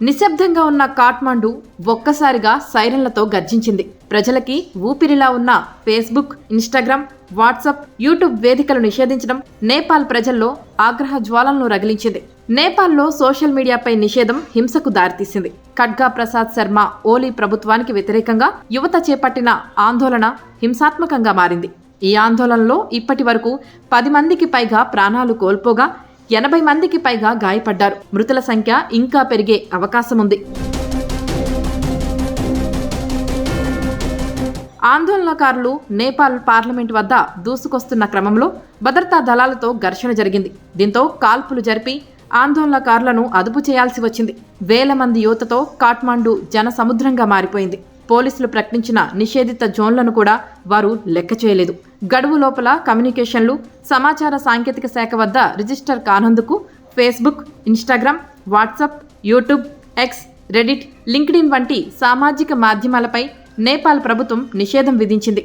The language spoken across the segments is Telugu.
నిశ్శబ్దంగా ఉన్న కాఠ్మండు ఒక్కసారిగా సైరన్లతో గర్జించింది. ప్రజలకి ఊపిరిలా ఉన్న ఫేస్బుక్, ఇన్స్టాగ్రామ్, వాట్సాప్, యూట్యూబ్ వేదికలు నిషేధించడం నేపాల్ ప్రజల్లో ఆగ్రహ జ్వాలలను రగిలించింది. నేపాల్లో సోషల్ మీడియాపై నిషేధం హింసకు దారితీసింది. ఖడ్గా ప్రసాద్ శర్మ ఓలీ ప్రభుత్వానికి వ్యతిరేకంగా యువత చేపట్టిన ఆందోళన హింసాత్మకంగా మారింది. ఈ ఆందోళనలో ఇప్పటి వరకు 10 మందికి పైగా ప్రాణాలు కోల్పోగా 80 మందికి పైగా గాయపడ్డారు. మృతుల సంఖ్య ఇంకా పెరిగే అవకాశం ఉంది. ఆందోళనకారులు నేపాల్ పార్లమెంట్ వద్ద దూసుకొస్తున్న క్రమంలో భద్రతా దళాలతో ఘర్షణ జరిగింది. దీంతో కాల్పులు జరిపి ఆందోళనకారులను అదుపు చేయాల్సి వచ్చింది. వేల మంది యువతతో కాఠ్మండు జన సముద్రంగా మారిపోయింది. పోలీసులు ప్రకటించిన నిషేధిత జోన్లను కూడా వారు లెక్క చేయలేదు. గడువు లోపల కమ్యూనికేషన్లు, సమాచార సాంకేతిక శాఖ వద్ద రిజిస్టర్ కానందుకు Facebook, Instagram, WhatsApp, YouTube, X, Reddit, LinkedIn వంటి సామాజిక మాధ్యమాలపై నేపాల్ ప్రభుత్వం నిషేధం విధించింది.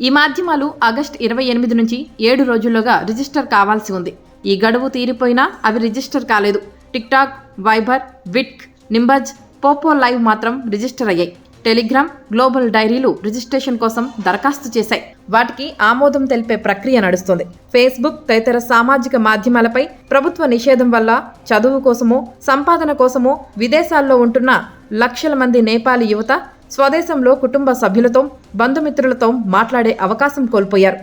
ఈ మాధ్యమాలు ఆగస్టు 28 నుంచి 7 రోజుల్లోగా రిజిస్టర్ కావాల్సి ఉంది. ఈ గడువు తీరిపోయినా అవి రిజిస్టర్ కాలేదు. టిక్టాక్, వైబర్, విట్క్, నింబజ్, పోపో లైవ్ మాత్రం రిజిస్టర్ అయ్యాయి. టెలిగ్రామ్, గ్లోబల్ డైరీలు రిజిస్ట్రేషన్ కోసం దరఖాస్తు చేశాయి. వాటికి ఆమోదం తెలిపే ప్రక్రియ నడుస్తోంది. ఫేస్బుక్ తదితర సామాజిక మాధ్యమాలపై ప్రభుత్వ నిషేధం వల్ల చదువు కోసమో, సంపాదన కోసమో విదేశాల్లో ఉంటున్న లక్షల మంది నేపాలీ యువత స్వదేశంలో కుటుంబ సభ్యులతో, బంధుమిత్రులతో మాట్లాడే అవకాశం కోల్పోయారు.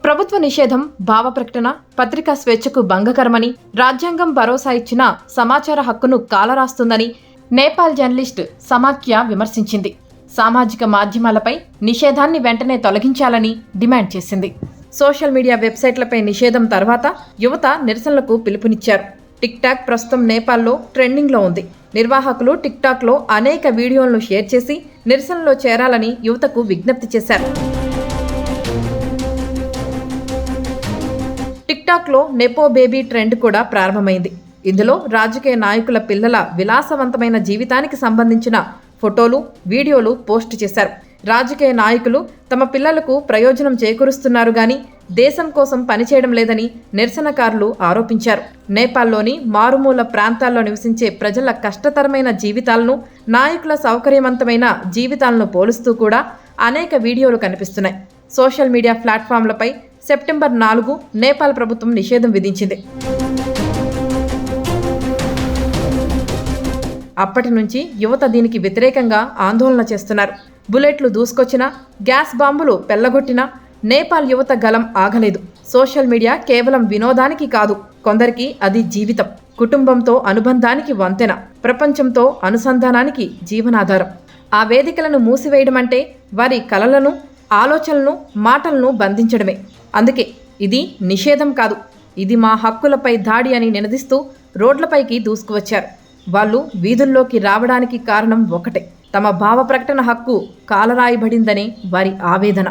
ప్రభుత్వ నిషేధం భావ ప్రకటన, పత్రికా స్వేచ్ఛకు భంగకరమని, రాజ్యాంగం భరోసా ఇచ్చిన సమాచార హక్కును కాలరాస్తుందని నేపాల్ జర్నలిస్ట్ సమాఖ్య విమర్శించింది. సామాజిక మాధ్యమాలపై నిషేధాన్ని వెంటనే తొలగించాలని డిమాండ్ చేసింది. సోషల్ మీడియా వెబ్సైట్లపై నిషేధం తర్వాత యువత నిరసనలకు పిలుపునిచ్చారు. టిక్టాక్ ప్రస్తుతం నేపాల్లో ట్రెండింగ్లో ఉంది. నిర్వాహకులు టిక్టాక్లో అనేక వీడియోలను షేర్ చేసి నిరసనలో చేరాలని యువతకు విజ్ఞప్తి చేశారు. టిక్టాక్లో నెపో బేబీ ట్రెండ్ కూడా ప్రారంభమైంది. ఇందులో రాజకీయ నాయకుల పిల్లల విలాసవంతమైన జీవితానికి సంబంధించిన ఫోటోలు, వీడియోలు పోస్ట్ చేశారు. రాజకీయ నాయకులు తమ పిల్లలకు ప్రయోజనం చేకూరుస్తున్నారు గాని దేశం కోసం పనిచేయడం లేదని నిరసనకారులు ఆరోపించారు. నేపాల్లోని మారుమూల ప్రాంతాల్లో నివసించే ప్రజల కష్టతరమైన జీవితాలను, నాయకుల సౌకర్యవంతమైన జీవితాలను పోలుస్తూ కూడా అనేక వీడియోలు కనిపిస్తున్నాయి. సోషల్ మీడియా ప్లాట్ఫామ్లపై సెప్టెంబర్ 4 నేపాల్ ప్రభుత్వం నిషేధం విధించింది. అప్పటి నుంచి యువత దీనికి వ్యతిరేకంగా ఆందోళన చేస్తున్నారు. బుల్లెట్లు దూసుకొచ్చినా, గ్యాస్ బాంబులు పెళ్లగొట్టినా నేపాల్ యువత గలం ఆగలేదు. సోషల్ మీడియా కేవలం వినోదానికి కాదు, కొందరికి అది జీవితం. కుటుంబంతో అనుబంధానికి వంతెన, ప్రపంచంతో అనుసంధానానికి జీవనాధారం. ఆ వేదికలను మూసివేయడం అంటే వారి కలలను, ఆలోచనలను, మాటలను బంధించడమే. అందుకే ఇది నిషేధం కాదు, ఇది మా హక్కులపై దాడి అని నినదిస్తూ రోడ్లపైకి దూసుకువచ్చారు. వాళ్ళు వీధుల్లోకి రావడానికి కారణం ఒకటే, తమ భావ ప్రకటన హక్కు కాలరాయబడిందనే వారి ఆవేదన.